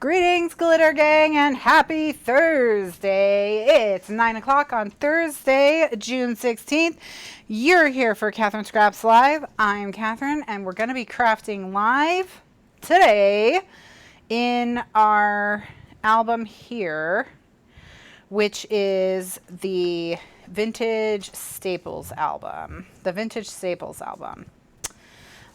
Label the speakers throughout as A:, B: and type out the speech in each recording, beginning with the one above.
A: Greetings, Glitter Gang, and happy Thursday. It's 9 o'clock on Thursday, June 16th. You're here for Kathryn Scraps Live. I'm Kathryn, and we're going to be crafting live today in our album here, which is the Vintage Staples album. The Vintage Staples album.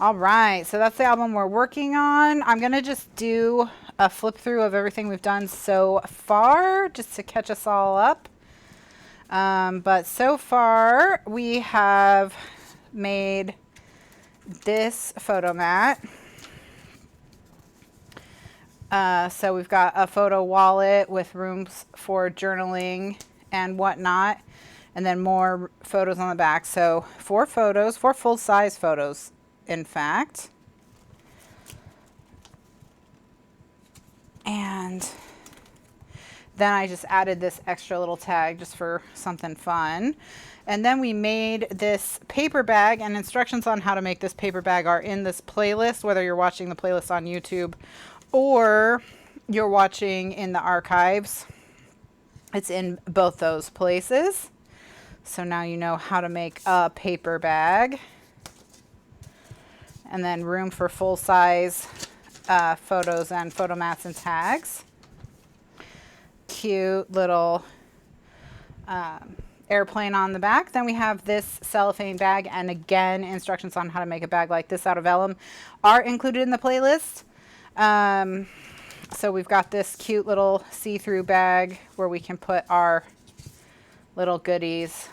A: All right, so that's the album we're working on. I'm going to just do a flip through of everything we've done so far, just to catch us all up. But so far, we have made this photo mat. So we've got a photo wallet with rooms for journaling and whatnot, and then more photos on the back. So 4 photos, 4 full-size photos, in fact. And then I just added this extra little tag just for something fun. And then we made this paper bag, and instructions on how to make this paper bag are in this playlist, whether you're watching the playlist on YouTube or you're watching in the archives. It's in both those places. So now you know how to make a paper bag. And then room for full-size photos and photo mats and tags. Cute little airplane on the back. Then we have this cellophane bag, and again, instructions on how to make a bag like this out of vellum are included in the playlist. So we've got this cute little see-through bag where we can put our little goodies,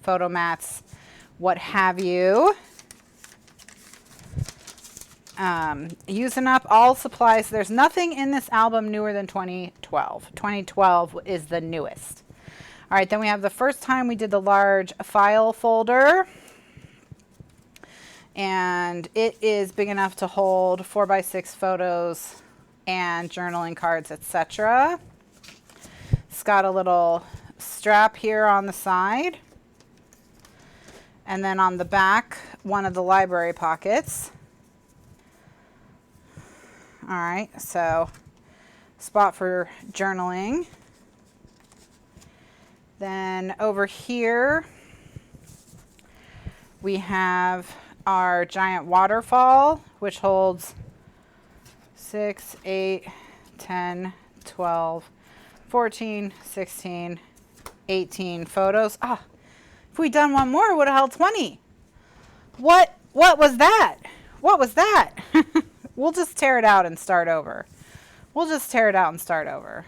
A: photo mats, what have you. Using up all supplies. There's nothing in this album newer than 2012. 2012 is the newest. All right, then we have the first time we did the large file folder. And it is big enough to hold 4x6 photos and journaling cards, etc. It's got a little strap here on the side. And then on the back, one of the library pockets. All right, so spot for journaling. Then over here, we have our giant waterfall, which holds 6, 8, 10, 12, 14, 16, 18 photos. Ah, if we'd done one more, it would have held 20. What was that? What was that? We'll just tear it out and start over. We'll just tear it out and start over.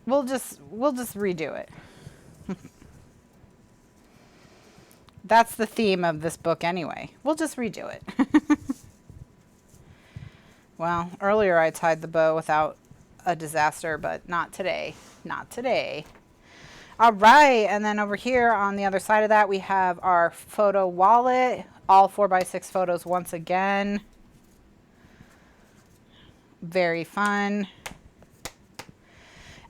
A: We'll just redo it. That's the theme of this book anyway. We'll just redo it. Well, earlier I tied the bow without a disaster, but not today. Not today. All right, and then over here on the other side of that, we have our photo wallet. All 4x6 photos once again. Very fun.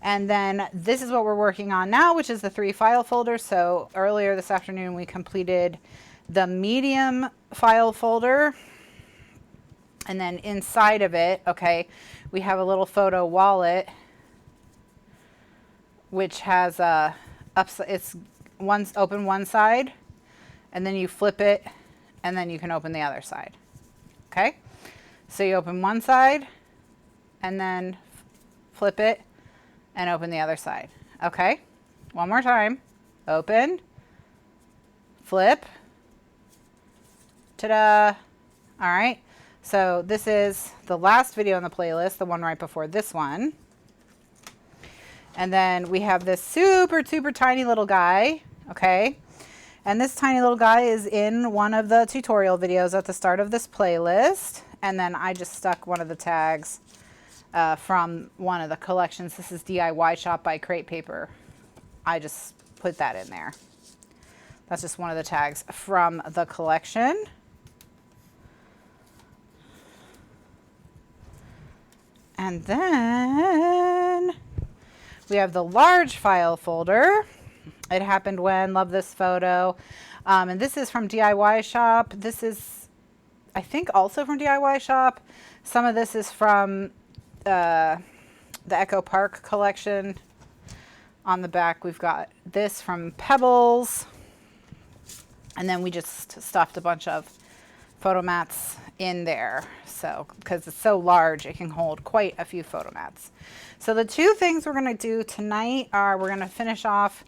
A: And then this is what we're working on now, which is the 3 file folder. So earlier this afternoon, we completed the medium file folder. And then inside of it, okay, we have a little photo wallet, which has it's open one side, and then you flip it, and then you can open the other side. Okay, so you open one side and then flip it and open the other side. Okay, one more time. Open, flip, ta-da. All right, so this is the last video in the playlist, the one right before this one. And then we have this super tiny little guy. Okay, and this tiny little guy is in one of the tutorial videos at the start of this playlist. And then I just stuck one of the tags from one of the collections. This is DIY Shop by Crate Paper. I just put that in there. That's just one of the tags from the collection. And then we have the large file folder. It happened when, love this photo. And this is from DIY Shop. This is, I think, also from DIY Shop. Some of this is from the Echo Park collection. On the back, we've got this from Pebbles. And then we just stuffed a bunch of photo mats in there. So, because it's so large, it can hold quite a few photo mats. So the two things we're going to do tonight are we're going to finish off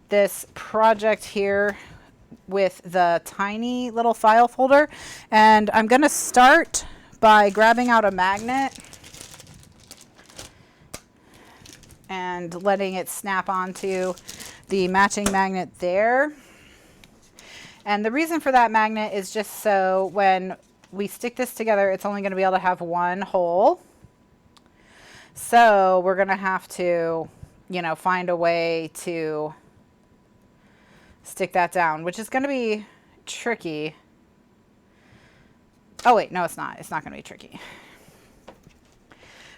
A: this project here with the tiny little file folder. And I'm going to start by grabbing out a magnet and letting it snap onto the matching magnet there. And the reason for that magnet is just so when we stick this together, it's only going to be able to have one hole. So we're going to have to, you know, find a way to stick that down, which is going to be tricky. Oh wait, no, it's not. It's not going to be tricky.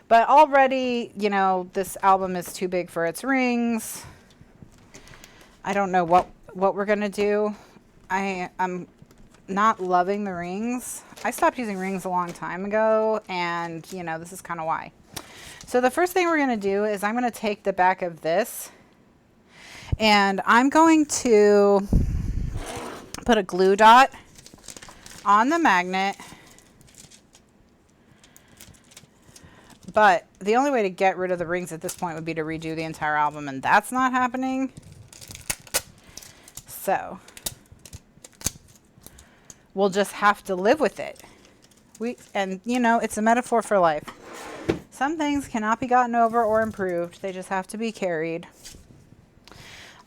A: But already, you know, this album is too big for its rings. I don't know what we're going to do. I'm not loving the rings. I stopped using rings a long time ago, and, you know, this is kind of why. So the first thing we're going to do is I'm going to take the back of this, and I'm going to put a glue dot on the magnet. But the only way to get rid of the rings at this point would be to redo the entire album, and that's not happening. So we'll just have to live with it. And you know, it's a metaphor for life. Some things cannot be gotten over or improved. They just have to be carried.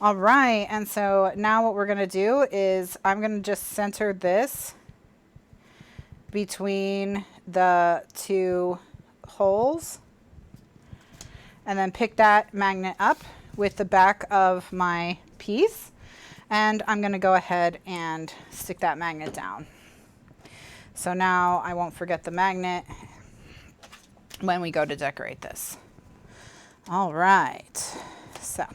A: All right, and so now what we're going to do is I'm going to just center this between the two holes and then pick that magnet up with the back of my piece, and I'm going to go ahead and stick that magnet down. So now I won't forget the magnet when we go to decorate this. All right, so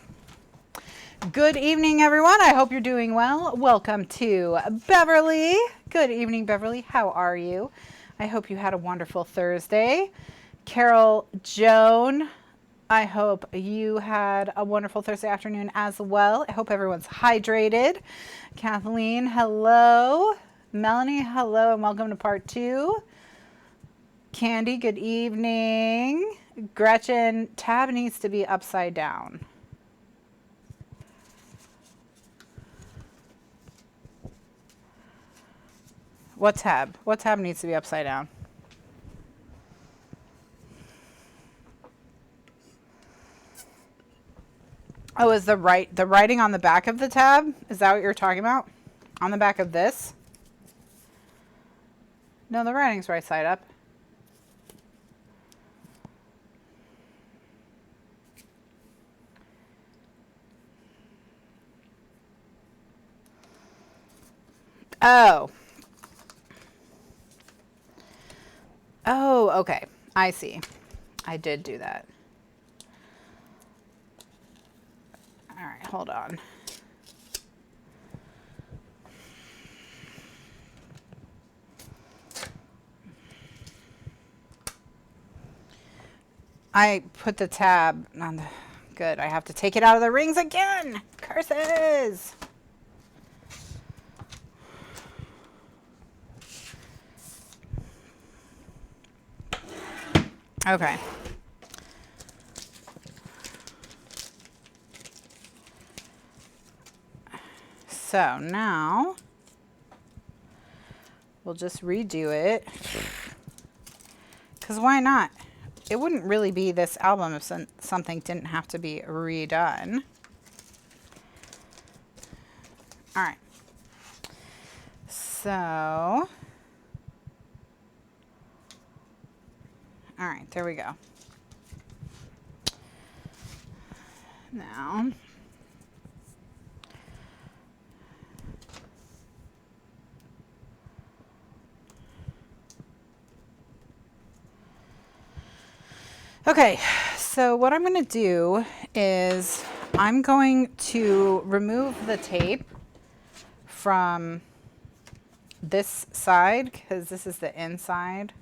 A: good evening, everyone. I hope you're doing well. Welcome to Beverly. Good evening, Beverly. How are you? I hope you had a wonderful Thursday. Carol Joan, I hope you had a wonderful Thursday afternoon as well. I hope everyone's hydrated. Kathleen, hello. Melanie, hello, and welcome to part 2. Candy, good evening. Gretchen, tab needs to be upside down. What tab? What tab needs to be upside down? Oh, is the writing on the back of the tab? Is that what you're talking about? On the back of this? No, the writing's right side up. Oh. Oh, okay. I see. I did do that. All right, hold on. I put the tab on the... Good, I have to take it out of the rings again! Curses! Okay. So now we'll just redo it, because why not? It wouldn't really be this album if something didn't have to be redone. All right. So, all right, there we go. Now, okay, so what I'm going to do is I'm going to remove the tape from this side, because this is the inside.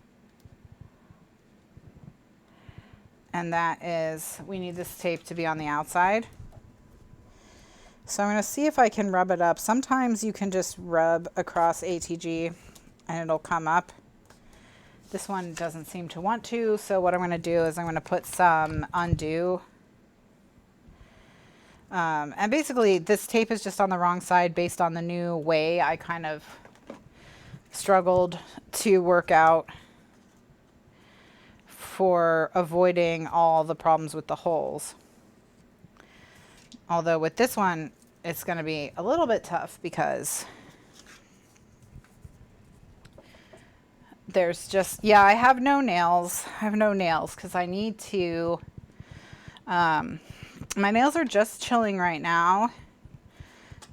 A: And that is, we need this tape to be on the outside. So I'm going to see if I can rub it up. Sometimes you can just rub across ATG and it'll come up. This one doesn't seem to want to, so what I'm going to do is I'm going to put some undo. And basically this tape is just on the wrong side based on the new way I kind of struggled to work out for avoiding all the problems with the holes. Although with this one, it's going to be a little bit tough because there's just, yeah, I have no nails. I have no nails because I need to, my nails are just chilling right now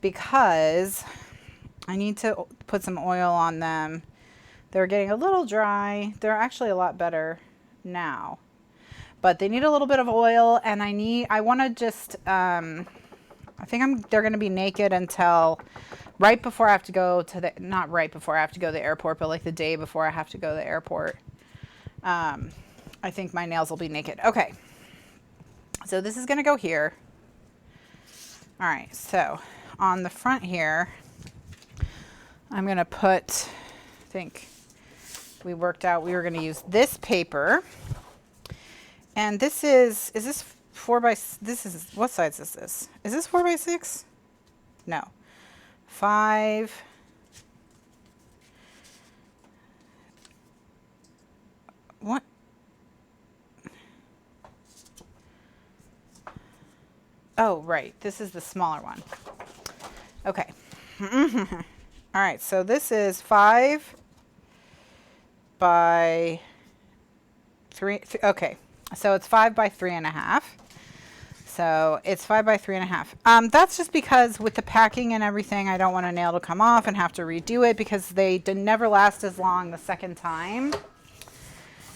A: because I need to put some oil on them. They're getting a little dry. They're actually a lot better now, but they need a little bit of oil, and I want to just, I think they're going to be naked until right before I have to go to the, not right before I have to go to the airport, but like the day before I have to go to the airport. I think my nails will be naked. Okay. So this is going to go here. All right. So on the front here, I'm going to put, I think we worked out we were going to use this paper. And this is this 4 by, this is, what size is this? Is this 4 by 6? No. 5. What? Oh, right. This is the smaller one. Okay. All right. So this is 5 by 3. Okay. So it's 5 by 3.5. So it's 5 by 3.5. That's just because with the packing and everything, I don't want a nail to come off and have to redo it because they never last as long the second time.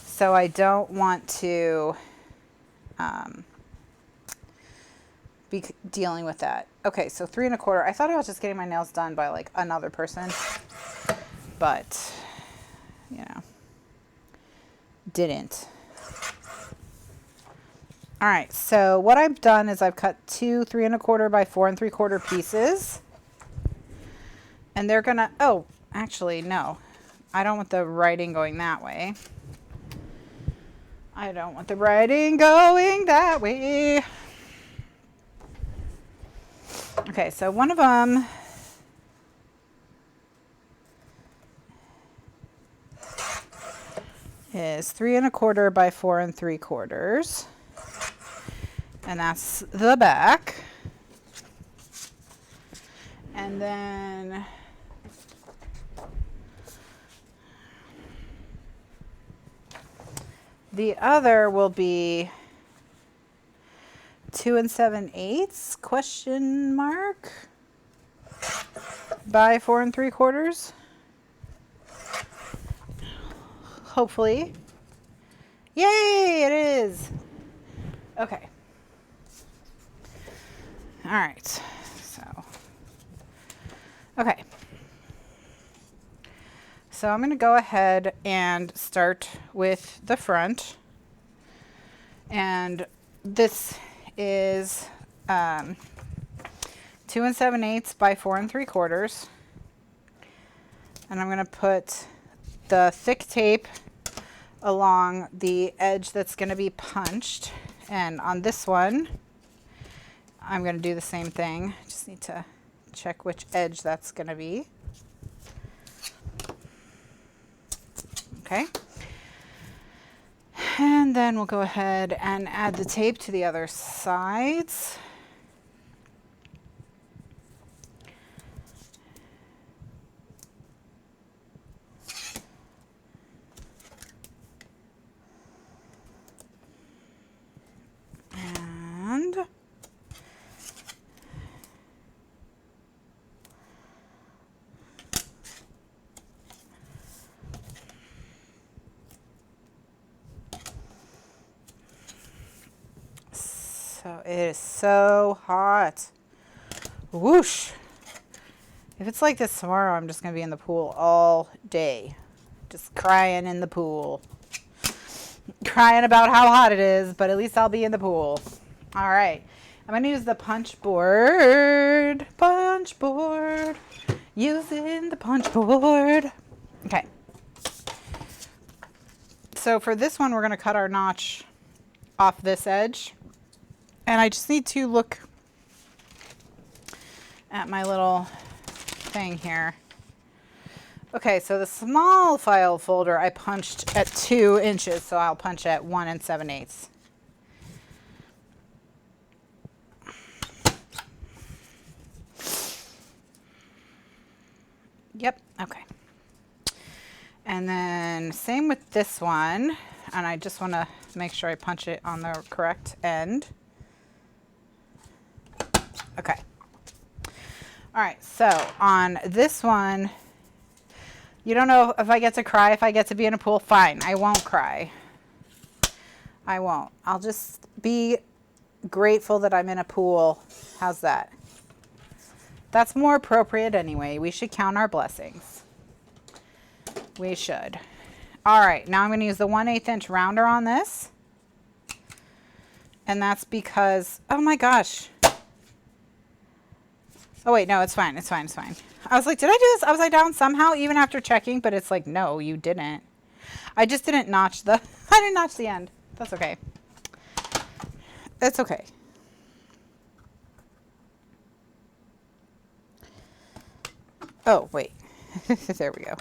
A: So I don't want to be dealing with that. Okay, so 3 1/4. I thought I was just getting my nails done by like another person, but you know, didn't. All right, so what I've done is I've cut 2 3 1/4 by 4 3/4 pieces. And they're gonna, oh, actually, no. I don't want the writing going that way. I don't want the writing going that way. Okay, so one of them is 3 1/4 by 4 3/4. And that's the back. And then the other will be 2 7/8 question mark by 4 3/4. Hopefully. Yay, it is. Okay. All right, so, okay. So I'm going to go ahead and start with the front. And this is 2 7/8 by 4 3/4. And I'm going to put the thick tape along the edge that's going to be punched. And on this one, I'm going to do the same thing. Just need to check which edge that's going to be. Okay. And then we'll go ahead and add the tape to the other sides. And so it is so hot. Whoosh. If it's like this tomorrow, I'm just going to be in the pool all day. Just crying in the pool. crying about how hot it is, but at least I'll be in the pool. All right. I'm going to use the punch board. Punch board. Using the punch board. Okay. So for this one, we're going to cut our notch off this edge. And I just need to look at my little thing here. Okay, so the small file folder I punched at 2 inches, so I'll punch at 1 7/8. Yep, okay. And then same with this one, and I just want to make sure I punch it on the correct end. Okay. All right, so on this one, you don't know if I get to cry, if I get to be in a pool. Fine, I won't cry. I won't. I'll just be grateful that I'm in a pool. How's that? That's more appropriate anyway. We should count our blessings. We should. All right, now I'm going to use the 1/8 inch rounder on this. And that's because, oh my gosh. Oh wait, no, it's fine. It's fine. It's fine. I was like, did I do this upside down somehow even after checking? But it's like, no, you didn't. I just didn't notch the, I didn't notch the end. That's okay. It's okay. Oh, wait. There we go.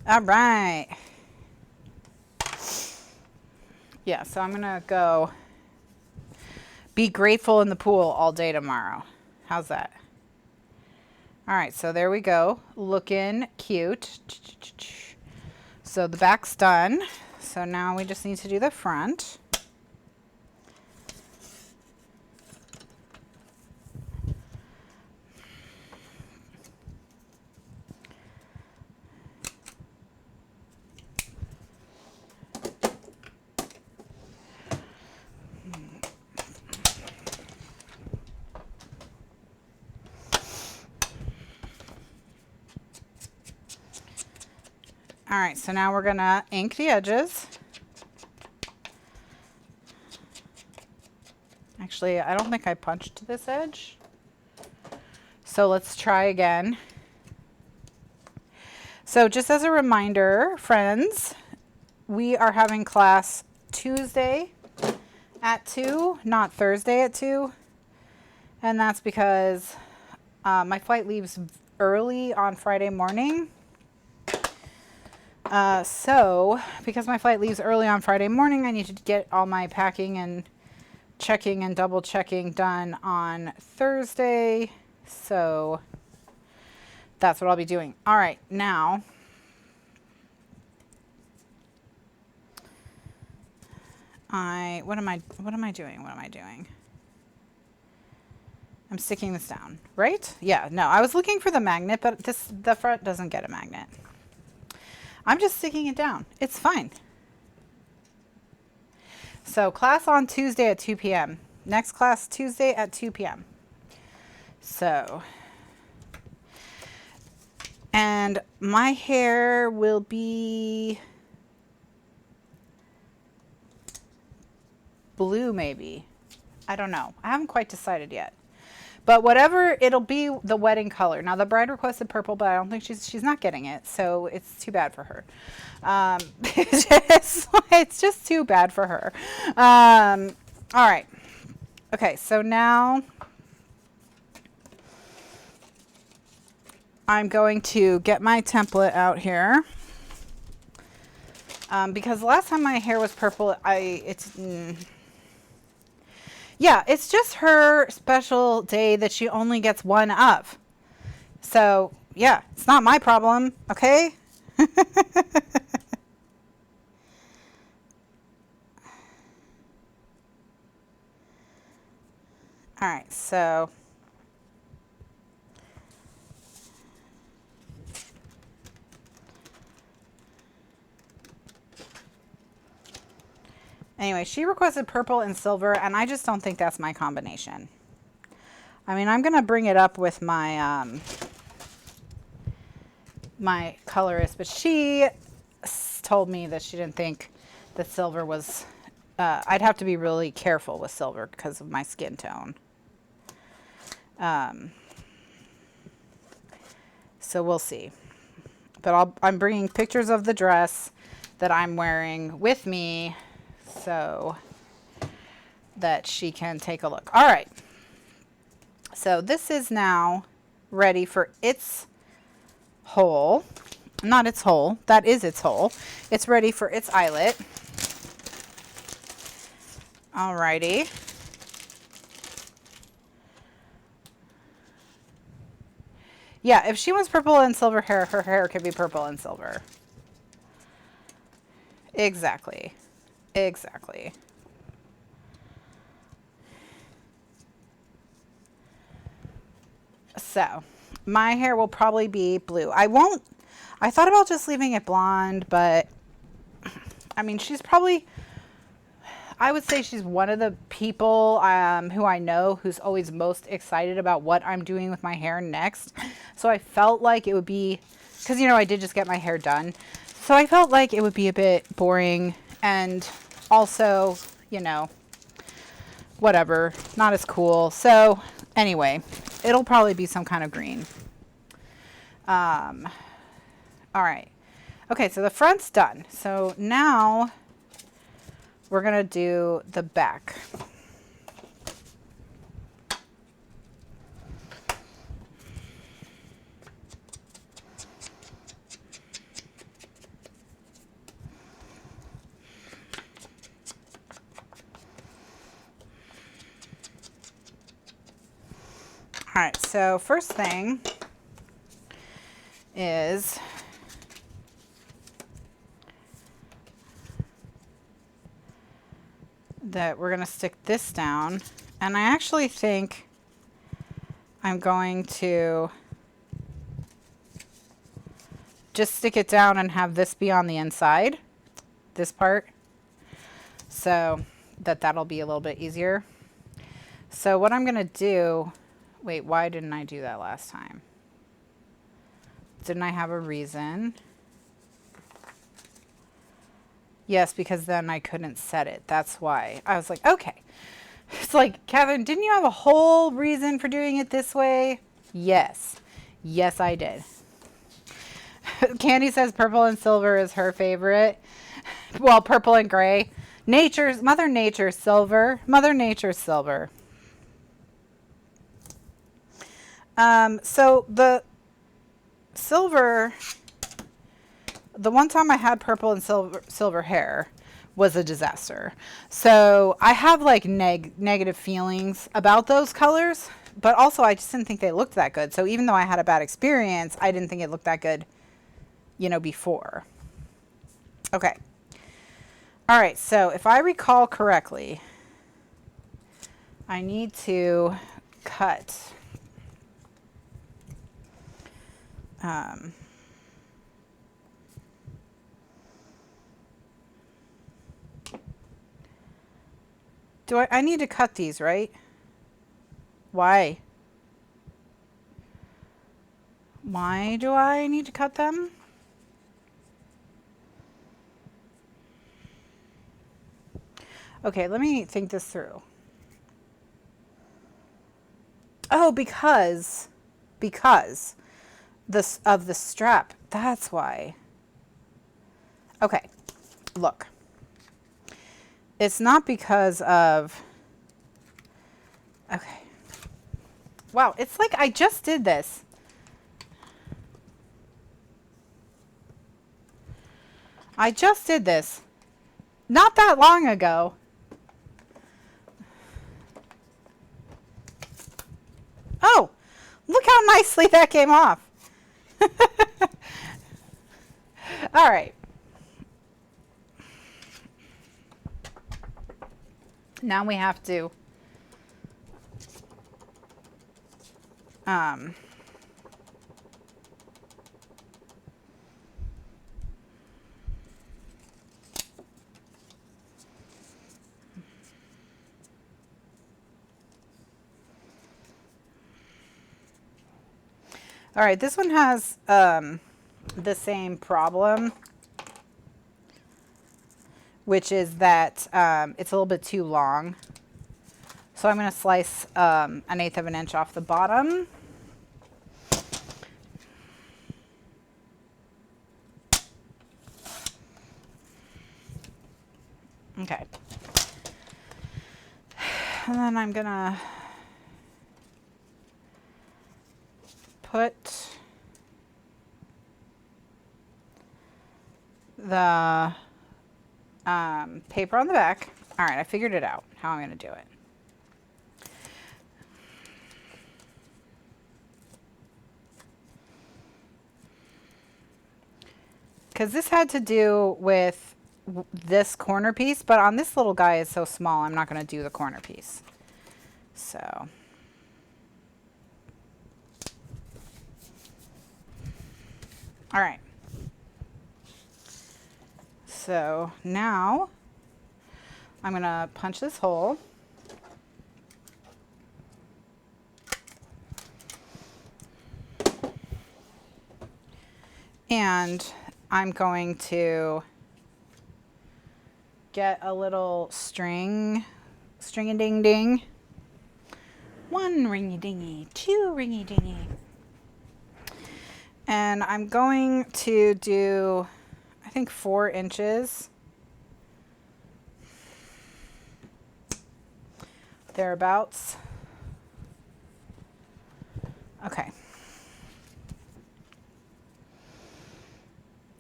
A: All right. Yeah, so I'm going to go be grateful in the pool all day tomorrow. How's that? All right, so there we go. Looking cute. So the back's done. So now we just need to do the front. All right, so now we're gonna ink the edges. Actually, I don't think I punched this edge. So let's try again. So just as a reminder, friends, we are having class Tuesday at 2, not Thursday at 2. And that's because my flight leaves early on Friday morning. So because my flight leaves early on Friday morning, I need to get all my packing and checking and double checking done on Thursday. So that's what I'll be doing. All right, now what am I doing? I'm sticking this down, right? Yeah, no, I was looking for the magnet, but the front doesn't get a magnet. I'm just sticking it down. It's fine. So class on Tuesday at 2 p.m. Next class Tuesday at 2 p.m. So, and my hair will be blue maybe. I don't know. I haven't quite decided yet. But whatever, it'll be the wedding color. Now the bride requested purple, but I don't think she's not getting it, so it's too bad for her. It's just too bad for her. All right. Okay, so now I'm going to get my template out here. Because last time my hair was purple, yeah, it's just her special day that she only gets one of. So, yeah, it's not my problem, okay? All right, so anyway, she requested purple and silver, and I just don't think that's my combination. I mean, I'm going to bring it up with my my colorist, but she told me that she didn't think the silver was, I'd have to be really careful with silver because of my skin tone. So we'll see. But I'm bringing pictures of the dress that I'm wearing with me so that she can take a look. All right. So this is now ready for its hole. Not its hole. That is its hole. It's ready for its eyelet. Alrighty. Yeah, if she wants purple and silver hair, her hair could be purple and silver. Exactly. Exactly. So, my hair will probably be blue. I thought about just leaving it blonde, but I mean, she's probably, I would say she's one of the people who I know who's always most excited about what I'm doing with my hair next. So I felt like it would be, because, you know, I did just get my hair done. So I felt like it would be a bit boring and also, you know, whatever, not as cool. So anyway, it'll probably be some kind of green. All right. Okay, so the front's done. So now we're going to do the back. All right, so first thing is that we're going to stick this down, and I actually think I'm going to just stick it down and have this be on the inside, this part, so that'll be a little bit easier. So what I'm going to do, wait, why didn't I do that last time? Didn't I have a reason? Yes, because then I couldn't set it. That's why. I was like, okay. It's like, Kathryn, didn't you have a whole reason for doing it this way? Yes. Yes, I did. Candy says purple and silver is her favorite. Well, purple and gray. Mother Nature's silver. Mother Nature's silver. So the silver, the one time I had purple and silver hair was a disaster. So I have like negative feelings about those colors, but also I just didn't think they looked that good. So even though I had a bad experience, I didn't think it looked that good, you know, before. Okay. All right. So if I recall correctly, I need to cut I need to cut these, right? Why? Why do I need to cut them? Okay, let me think this through. Oh, because of the strap. That's why. Okay, look. It's not because of... Okay. Wow, it's like I just did this. I just did this. Not that long ago. Oh, look how nicely that came off. All right. Now we have to all right, this one has the same problem which is that it's a little bit too long. So I'm going to slice 1/8 of an inch off the bottom. Okay. And then I'm going to put the paper on the back. All right, I figured it out, how I'm going to do it. Because this had to do with this corner piece, but on this little guy is so small, I'm not going to do the corner piece. So all right. So now I'm going to punch this hole. And I'm going to get a little string-a-ding-ding. 1 ringy-dingy, 2 ringy-dingy. And I'm going to do, I think, 4 inches. Thereabouts. Okay.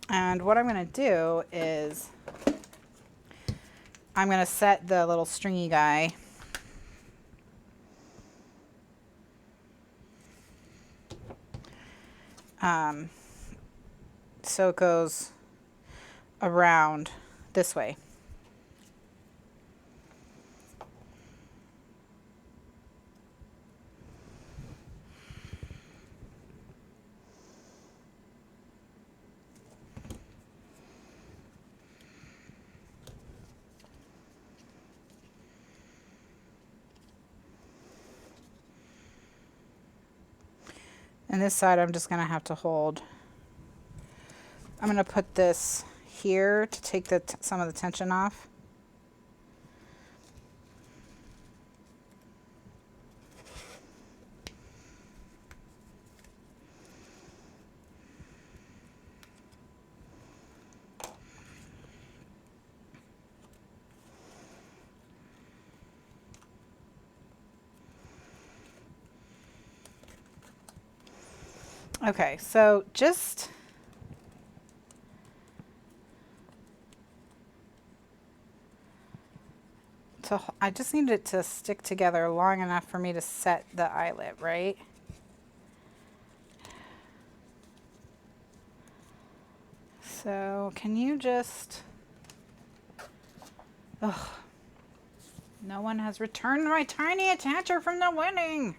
A: And what I'm going to do is I'm going to set the little stringy guy so it goes around this way. And this side I'm just going to have to hold. I'm going to put this here to take some of the tension off. Okay, so I just need it to stick together long enough for me to set the eyelet, right? So can you just, ugh, no one has returned my tiny attacher from the wedding.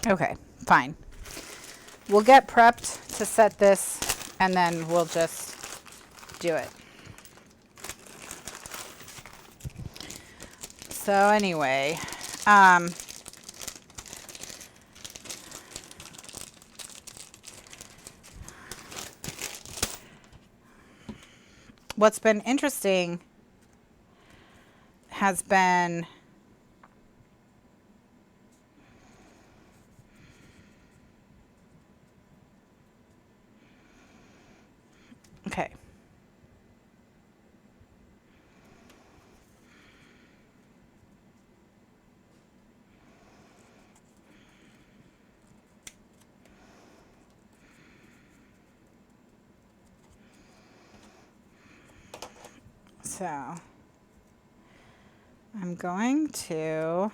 A: Okay, fine. We'll get prepped to set this and then we'll just do it. So anyway, what's been interesting has been okay. So I'm going to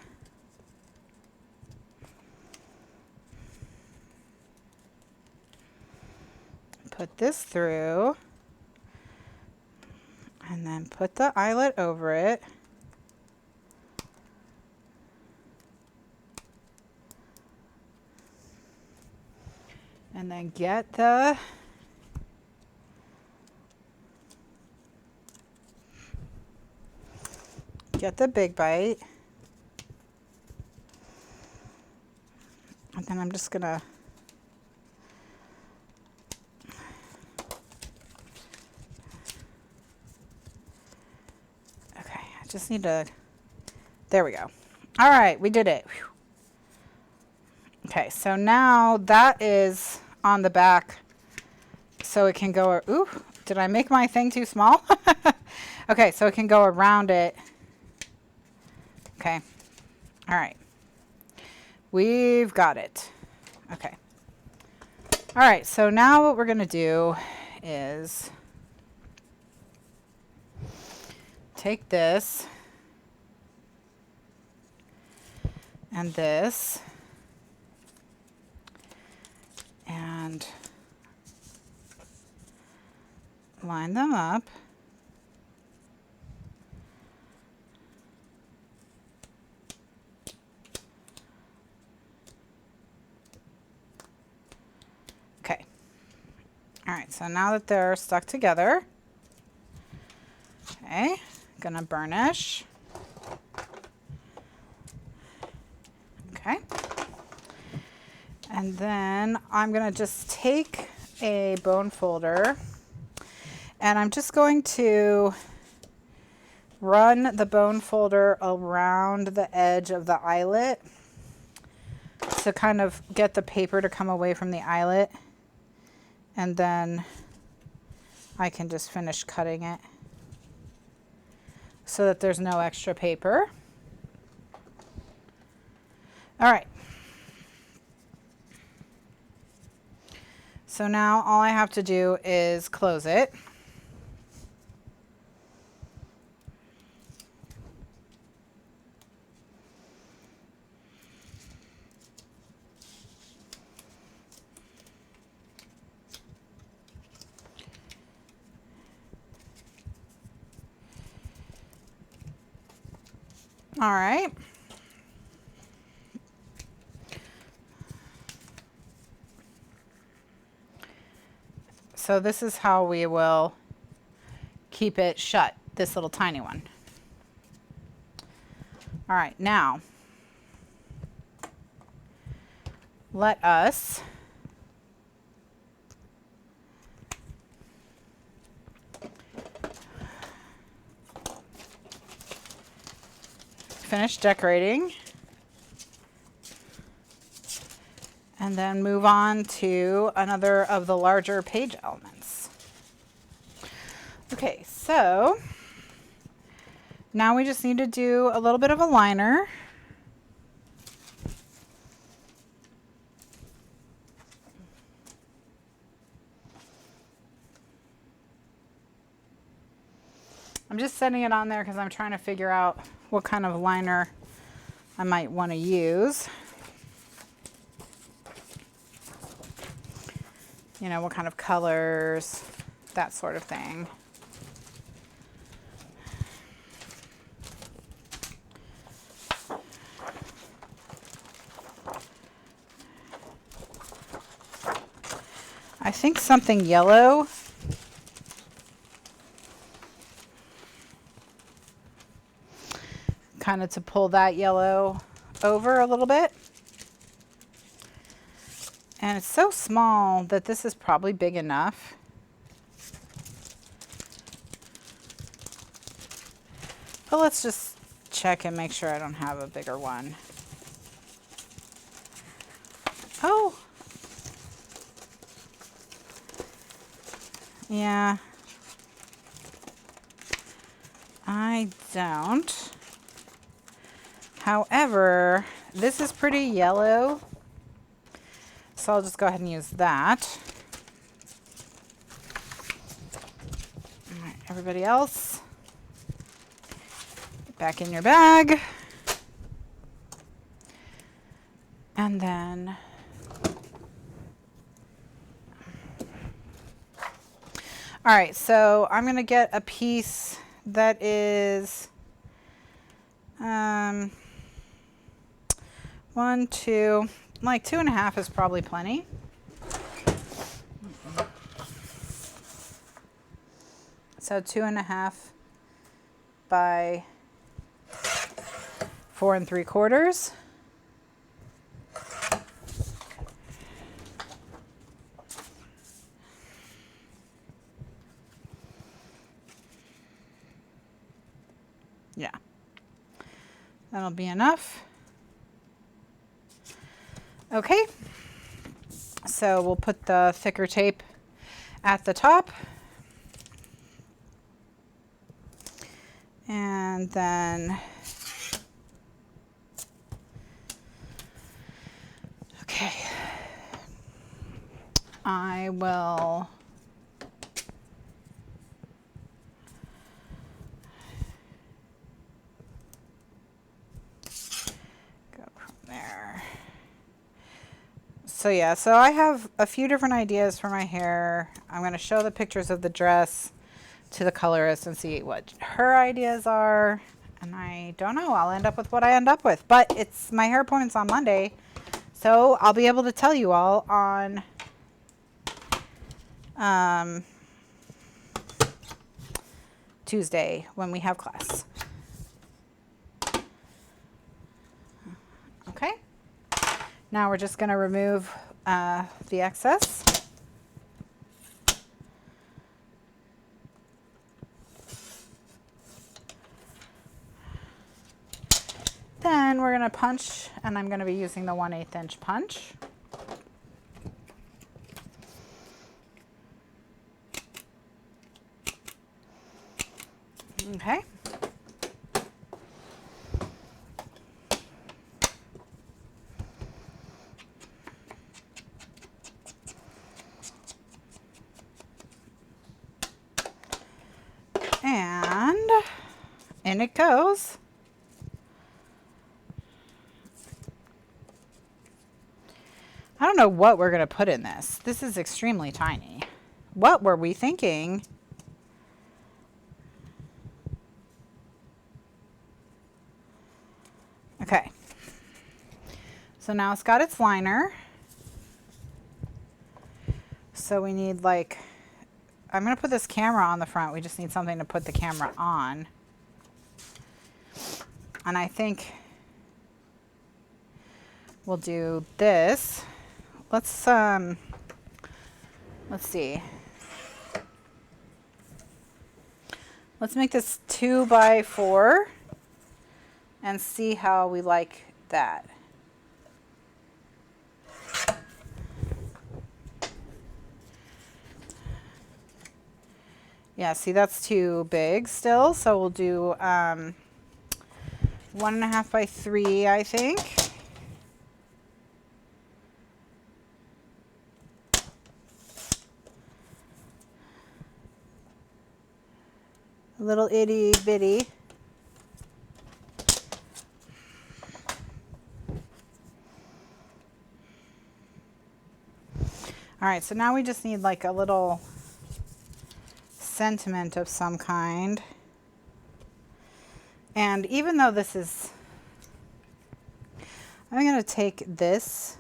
A: put this through and then put the eyelet over it. And then get the get the big bite. And then I'm just gonna okay, I just need to, there we go. All right, we did it. Whew. Okay, so now that is on the back, so it can go, ooh, did I make my thing too small? Okay, so it can go around it. Okay, all right. We've got it. Okay. All right, so now what we're gonna do is take this and this and line them up. Okay. All right, so now that they're stuck together, okay, gonna burnish. Okay. And then I'm gonna just take a bone folder and I'm just going to run the bone folder around the edge of the eyelet to kind of get the paper to come away from the eyelet. And then I can just finish cutting it so that there's no extra paper. All right. So now all I have to do is close it. All right. So this is how we will keep it shut, this little tiny one. All right, now let us finish decorating and then move on to another of the larger page elements. Okay, so now we just need to do a little bit of a liner. I'm just setting it on there because I'm trying to figure out what kind of liner I might want to use. You know, what kind of colors, that sort of thing. I think something yellow. Kind of to pull that yellow over a little bit. And it's so small that this is probably big enough. But let's just check and make sure I don't have a bigger one. Oh. Yeah. I don't. However, this is pretty yellow. So I'll just go ahead and use that. All right, everybody else, get back in your bag. And then, all right, so I'm gonna get a piece that is 1, 2, like 2.5 is probably plenty. So 2.5 by 4 3/4. Yeah, that'll be enough. Okay, so we'll put the thicker tape at the top. And then, okay, I will go from there. So yeah, so I have a few different ideas for my hair. I'm going to show the pictures of the dress to the colorist and see what her ideas are. And I don't know, I'll end up with what I end up with. But it's my hair appointment's on Monday, so I'll be able to tell you all on Tuesday when we have class. Okay, now we're just going to remove the excess. Then we're going to punch, and I'm going to be using the 1/8 inch punch. Okay. And in it goes. I don't know what we're going to put in this. This is extremely tiny. What were we thinking? Okay. So now it's got its liner. So we need like, I'm going to put this camera on the front. We just need something to put the camera on. And I think we'll do this. Let's see. Let's make this 2 by 4 and see how we like that. Yeah, see, that's too big still, so we'll do 1.5 by 3, I think. A little itty bitty. All right, so now we just need like a little sentiment of some kind. And even though this is, I'm going to take this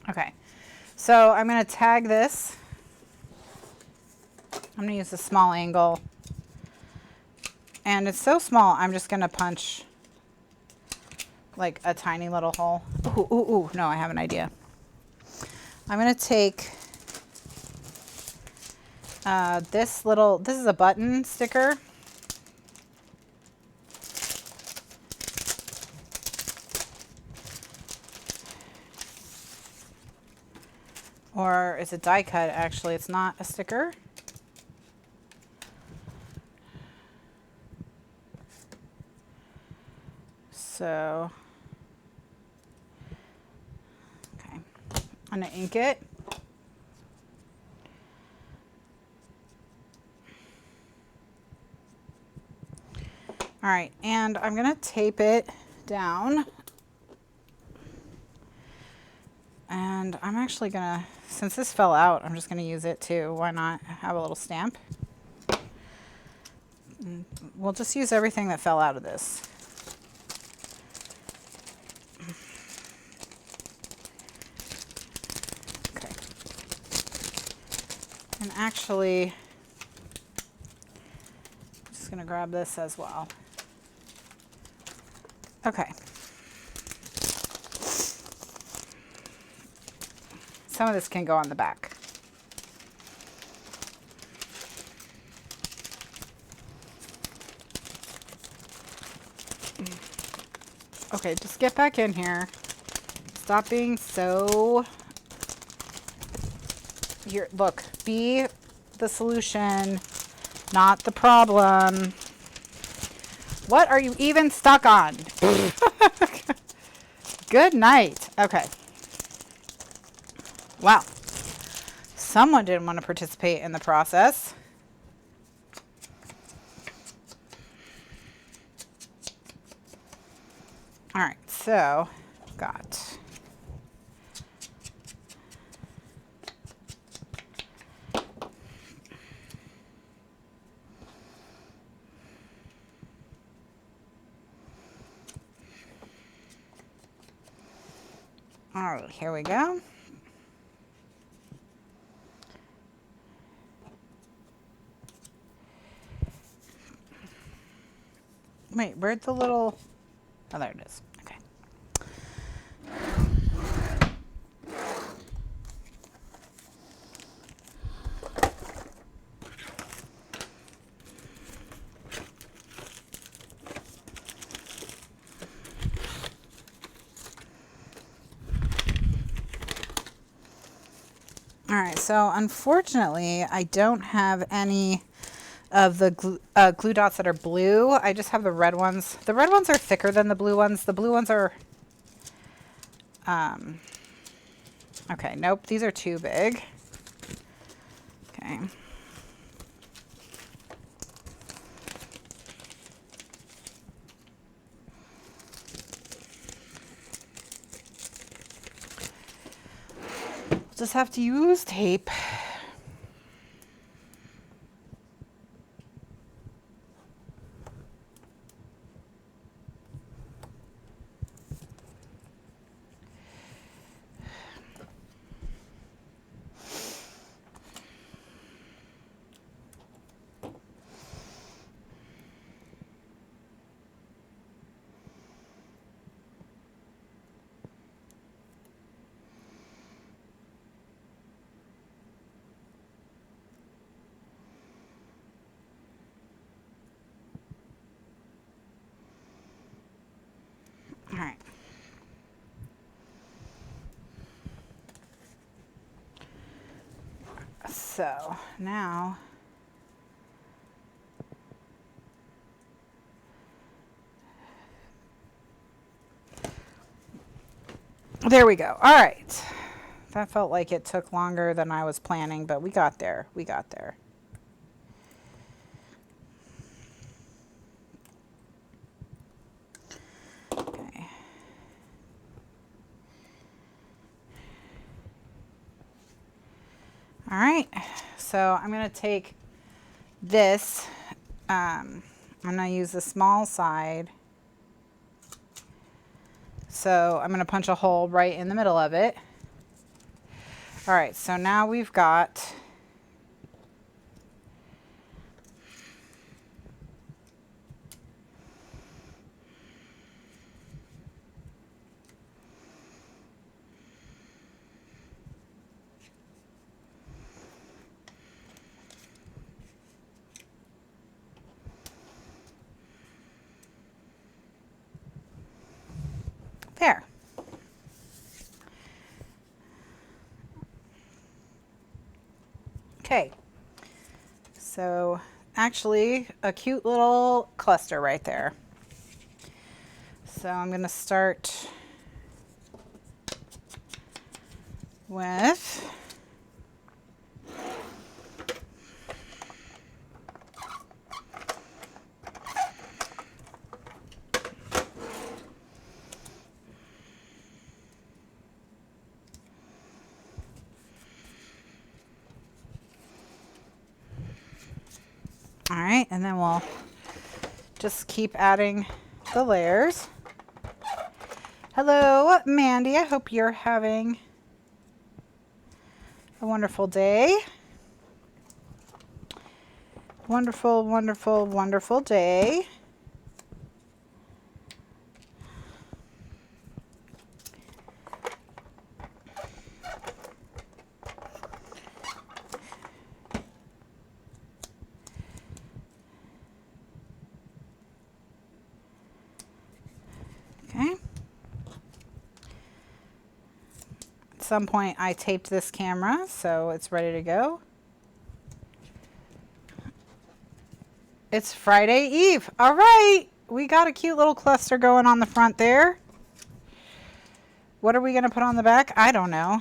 A: Okay, so I'm going to tag this. I'm going to use a small angle. And it's so small, I'm just going to punch like a tiny little hole. Ooh, ooh, ooh, no, I have an idea. I'm going to take this is a button sticker. Or it's a die cut, actually. It's not a sticker. So, okay. I'm going to ink it. All right, and I'm going to tape it down. And I'm actually gonna, since this fell out, I'm just gonna use it too. Why not have a little stamp? And we'll just use everything that fell out of this. Okay. And actually, I'm just gonna grab this as well. Okay. Some of this can go on the back. Okay, just get back in here. Stop being so... Here, look, be the solution, not the problem. What are you even stuck on? Good night. Okay. Wow. Someone didn't want to participate in the process. All right, so got all right, here we go. Wait, where'd the little... Oh, there it is. Okay. All right, so unfortunately, I don't have any of the glue dots that are blue. I just have the red ones. The red ones are thicker than the blue ones. The blue ones are... okay, nope, these are too big. Okay. Just have to use tape. All right. So now there we go. All right. That felt like it took longer than I was planning, but we got there. We got there. Okay. All right. So I'm going to take this. I'm going to use the small side. So I'm going to punch a hole right in the middle of it. All right, so now we've got there. Okay, so actually a cute little cluster right there. So I'm going to start with and then we'll just keep adding the layers. Hello, Mandy. I hope you're having a wonderful day. Wonderful, wonderful, wonderful day. Okay. At some point I taped this camera, so it's ready to go. It's Friday Eve. All right. We got a cute little cluster going on the front there. What are we going to put on the back? I don't know.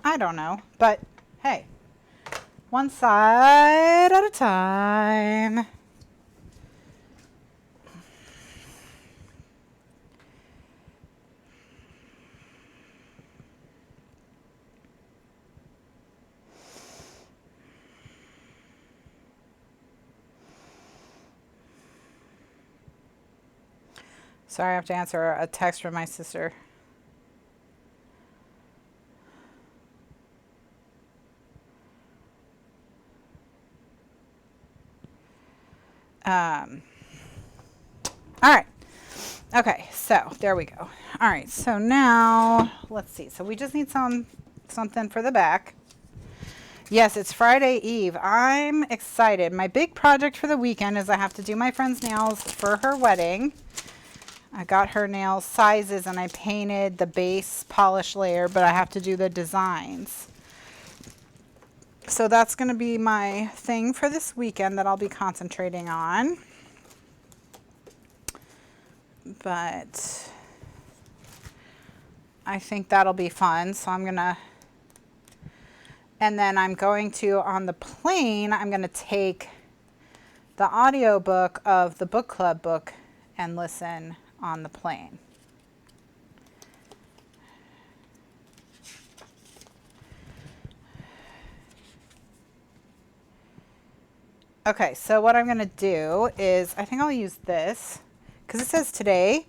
A: I don't know. But hey, one side at a time. Sorry, I have to answer a text from my sister. All right. Okay, so there we go. All right, so now let's see. So we just need something for the back. Yes, it's Friday Eve. I'm excited. My big project for the weekend is I have to do my friend's nails for her wedding. I got her nail sizes and I painted the base polish layer, but I have to do the designs. So that's going to be my thing for this weekend that I'll be concentrating on. But I think that'll be fun. So I'm going to, and then I'm going to, on the plane, I'm going to take the audiobook of the book club book and listen on the plane. Okay, so what I'm going to do is, I think I'll use this because it says today,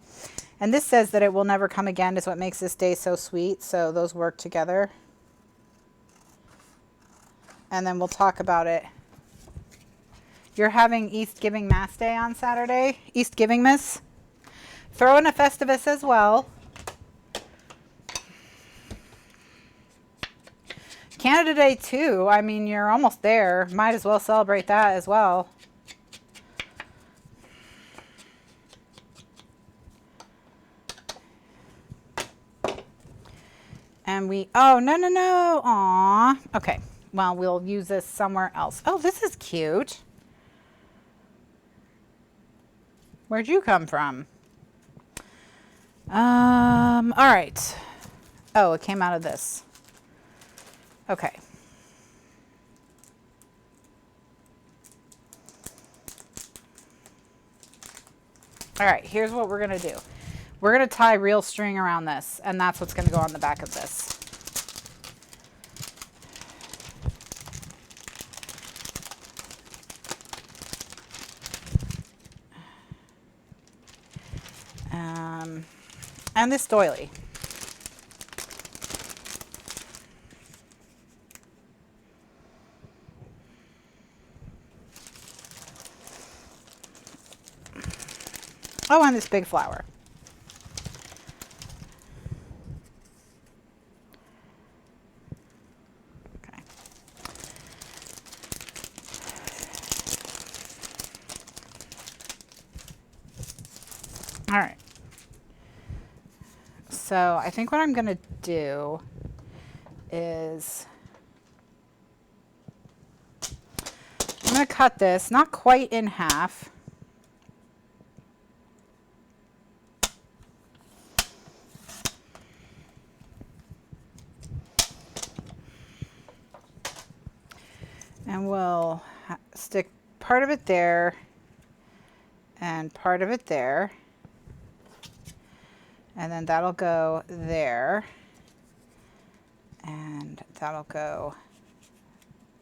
A: and this says that it will never come again is what makes this day so sweet. So those work together. And then we'll talk about it. You're having East Giving Mass Day on Saturday? East Giving Miss? Throw in a Festivus as well. Canada Day too. I mean, you're almost there. Might as well celebrate that as well. And we, oh, no, no, no. Aw. Okay. Well, we'll use this somewhere else. Oh, this is cute. Where'd you come from? All right. Oh, it came out of this. Okay. All right, here's what we're going to do. We're going to tie real string around this, and that's what's going to go on the back of this. And this doily. Oh, and this big flower. Okay. All right. So I think what I'm going to do is I'm going to cut this, not quite in half. And we'll stick part of it there and part of it there. And then that'll go there. And that'll go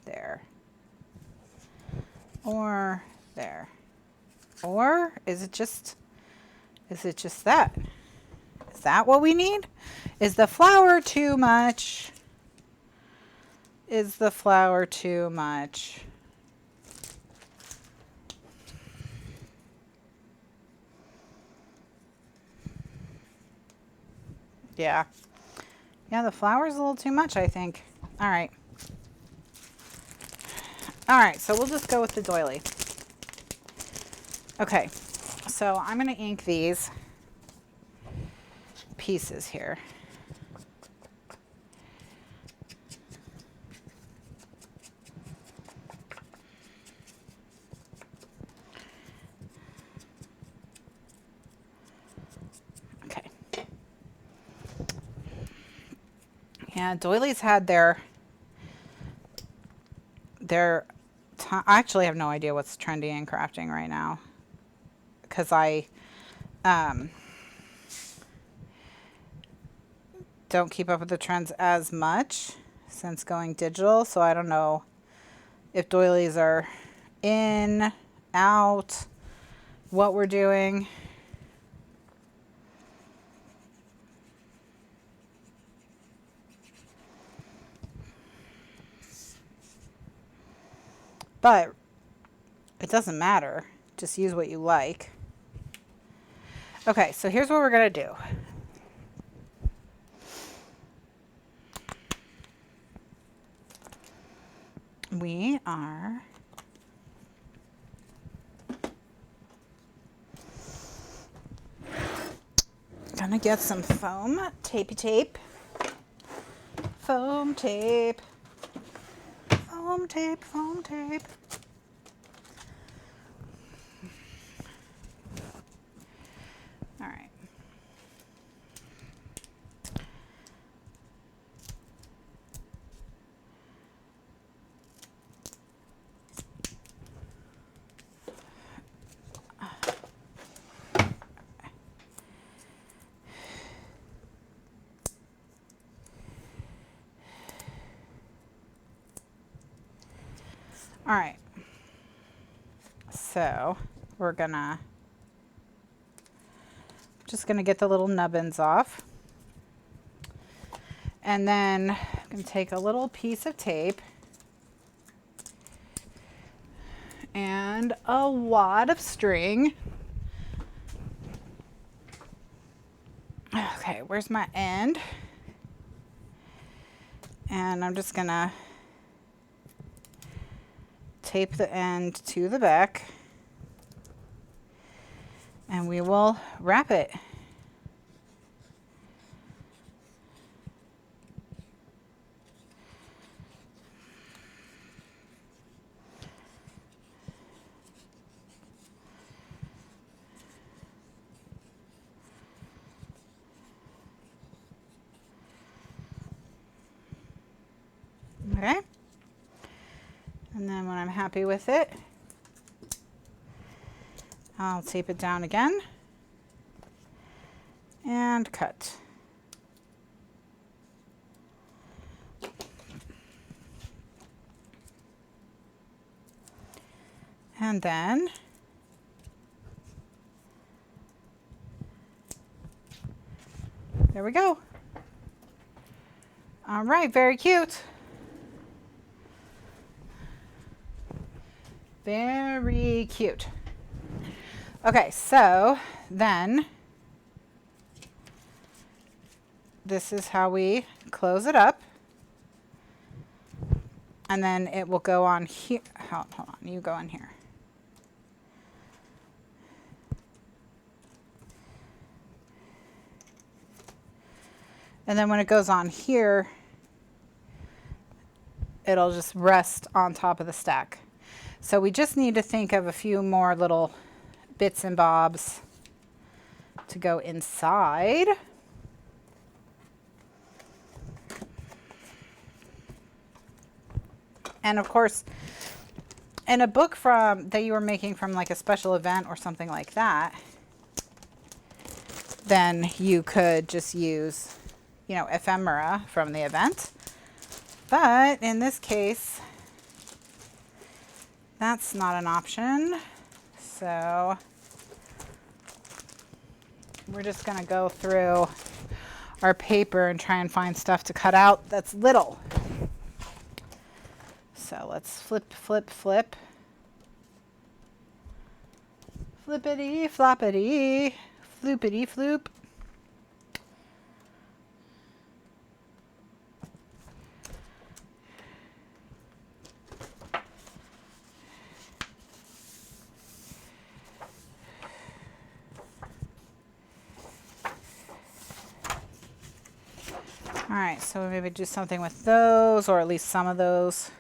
A: there. Or there. Or is it just that? Is that what we need? Is the flour too much? Is the flour too much? Yeah. Yeah, the flour's a little too much, I think. All right. All right, so we'll just go with the doily. Okay, so I'm going to ink these pieces here. Okay. Yeah, doilies had their I actually have no idea what's trendy in crafting right now, because I don't keep up with the trends as much since going digital, so I don't know if doilies are in, out, what we're doing. But it doesn't matter. Just use what you like. Okay, so here's what we're going to do. We are going to get some foam tape. Foam tape. Foam tape, foam tape. All right. All right. So we're just gonna get the little nubbins off. And then I'm gonna take a little piece of tape and a wad of string. Okay, where's my end? And I'm just gonna tape the end to the back, and we will wrap it. Okay. And then when I'm happy with it, I'll tape it down again and cut. And then there we go. All right, very cute. Very cute. Okay, so then this is how we close it up. And then it will go on here. Hold on, you go in here. And then when it goes on here, it'll just rest on top of the stack. So we just need to think of a few more little bits and bobs to go inside. And of course, in a book that you were making from like a special event or something like that, then you could just use, you know, ephemera from the event. But in this case, that's not an option. So we're just going to go through our paper and try and find stuff to cut out that's little. So let's flip, flip, flip. Flippity, floppity, floopity, floop. All right, so maybe do something with those, or at least some of those.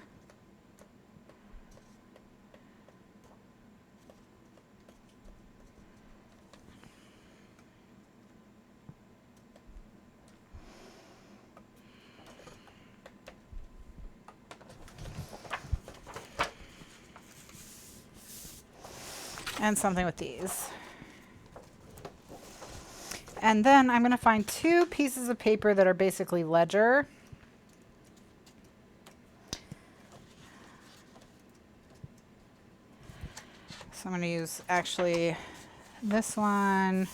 A: And something with these. And then I'm going to find 2 pieces of paper that are basically ledger. So I'm going to use actually this one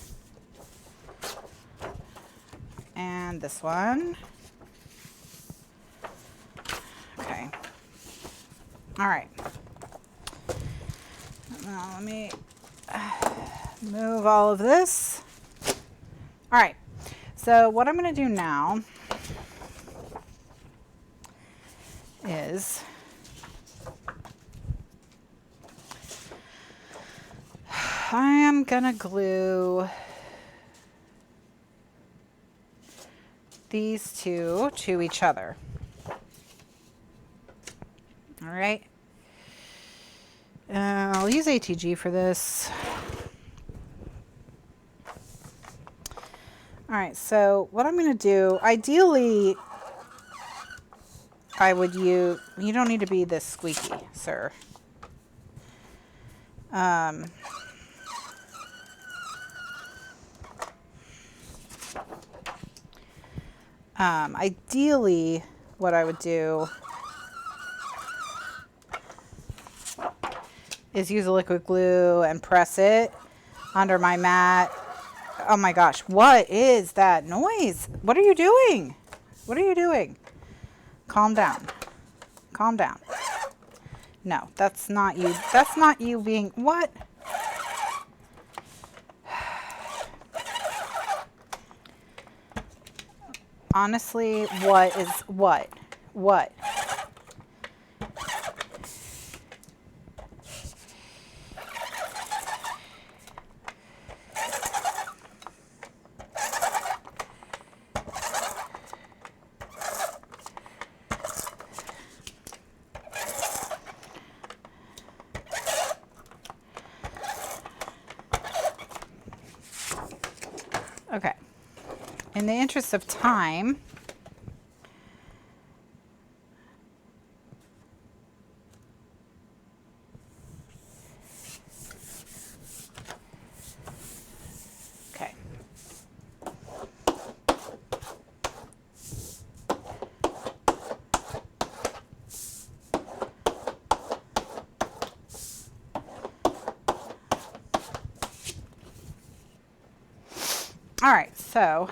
A: and this one. Okay. All right. Now let me move all of this. All right, so what I'm going to do now is I am going to glue these 2 to each other. All right. I'll use ATG for this. All right, so what I'm going to do, ideally, I would use, you don't need to be this squeaky, sir. Ideally, what I would do is use a liquid glue and press it under my mat. Oh my gosh, what is that noise? What are you doing? What are you doing? Calm down. Calm down. No, that's not you. That's not you being, what? Honestly, what is, what? What? Okay. In the interest of time, okay. All right, so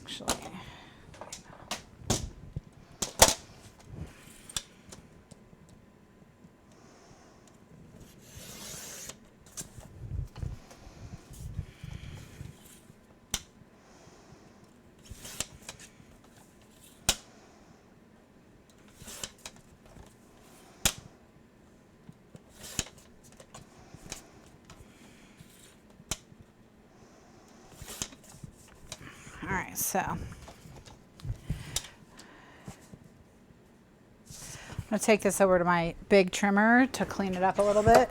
A: actually, all right, so I'm going to take this over to my big trimmer to clean it up a little bit.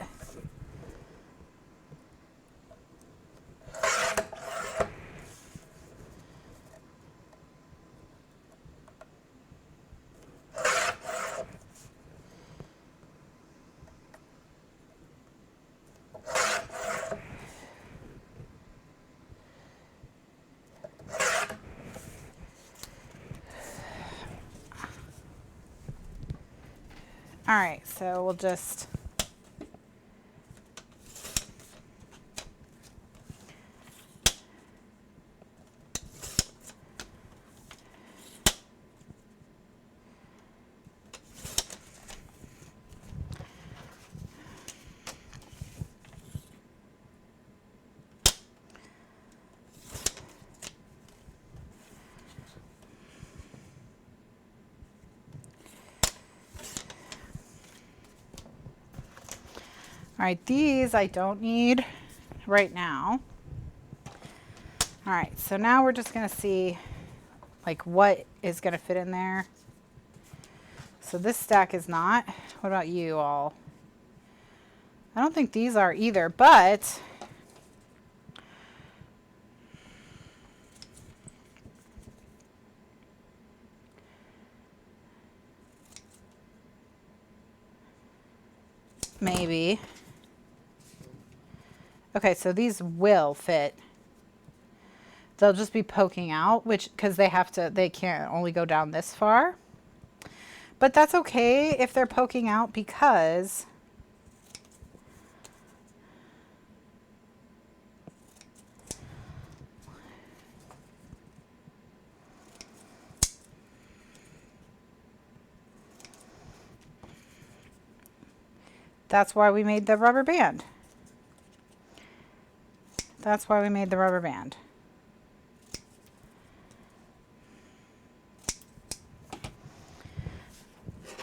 A: All right, so we'll just all right, these I don't need right now. All right, so now we're just gonna see like what is gonna fit in there. So this stack is not. What about you all? I don't think these are either, but maybe. Okay, so these will fit. They'll just be poking out, which, because they can't only go down this far. But that's okay if they're poking out because that's why we made the rubber band. That's why we made the rubber band.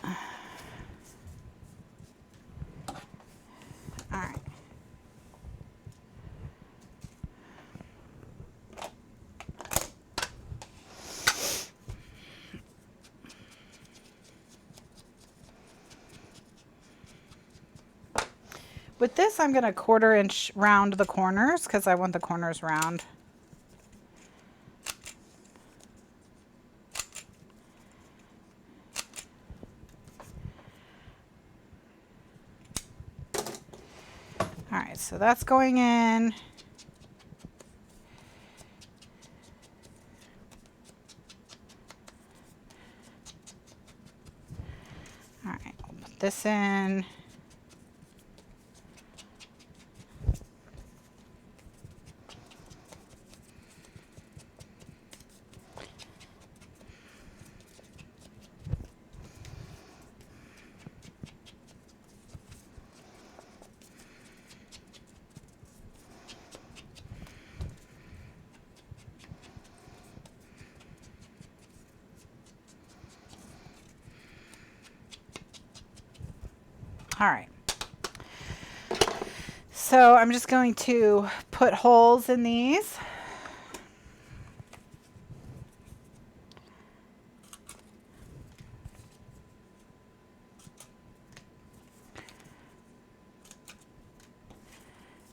A: All right. With this, I'm going to 1/4 inch round the corners because I want the corners round. All right, so that's going in. All right, I'll put this in. All right. So I'm just going to put holes in these.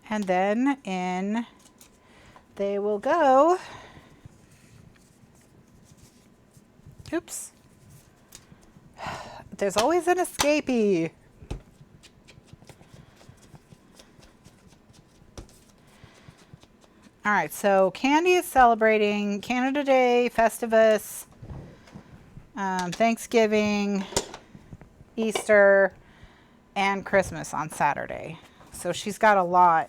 A: And then in they will go. Oops. There's always an escapee. All right, so Candy is celebrating Canada Day, Festivus, Thanksgiving, Easter, and Christmas on Saturday. So she's got a lot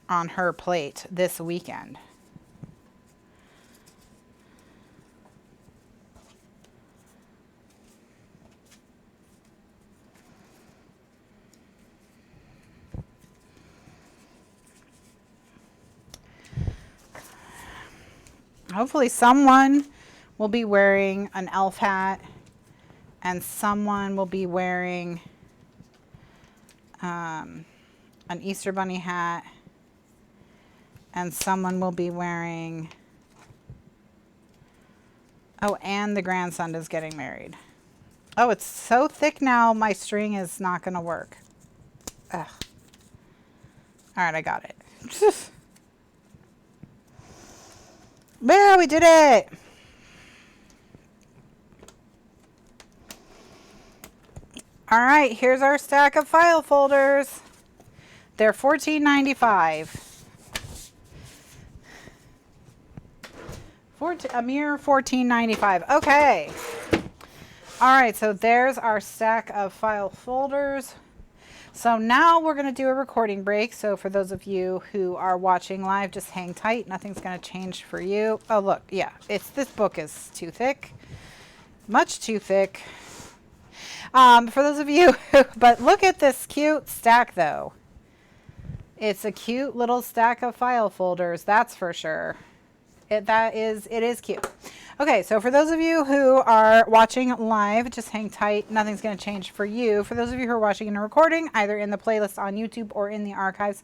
A: on her plate this weekend. Hopefully someone will be wearing an elf hat and someone will be wearing an Easter bunny hat and someone will be wearing, oh, and the grandson is getting married. Oh, it's so thick now my string is not going to work. Ugh. All right, I got it. Yeah, we did it. All right, here's our stack of file folders. They're $14.95. A mere $14.95. Okay. All right, so there's our stack of file folders. So now we're going to do a recording break. So for those of you who are watching live, just hang tight. Nothing's going to change for you. Oh, look. Yeah, this book is too thick. Much too thick. For those of you, but look at this cute stack though. It's a cute little stack of file folders. That's for sure. It is cute. Okay, so for those of you who are watching live, just hang tight. Nothing's going to change for you. For those of you who are watching in a recording, either in the playlist on YouTube or in the archives,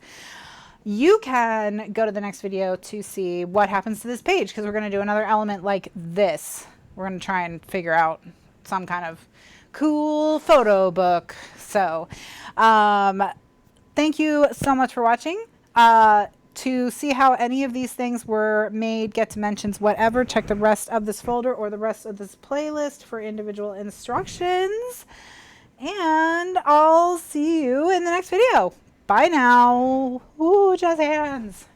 A: you can go to the next video to see what happens to this page, because we're going to do another element like this. We're going to try and figure out some kind of cool photo book. So, thank you so much for watching. To see how any of these things were made, get dimensions, whatever, check the rest of this folder or the rest of this playlist for individual instructions. And I'll see you in the next video. Bye now. Ooh, jazz hands.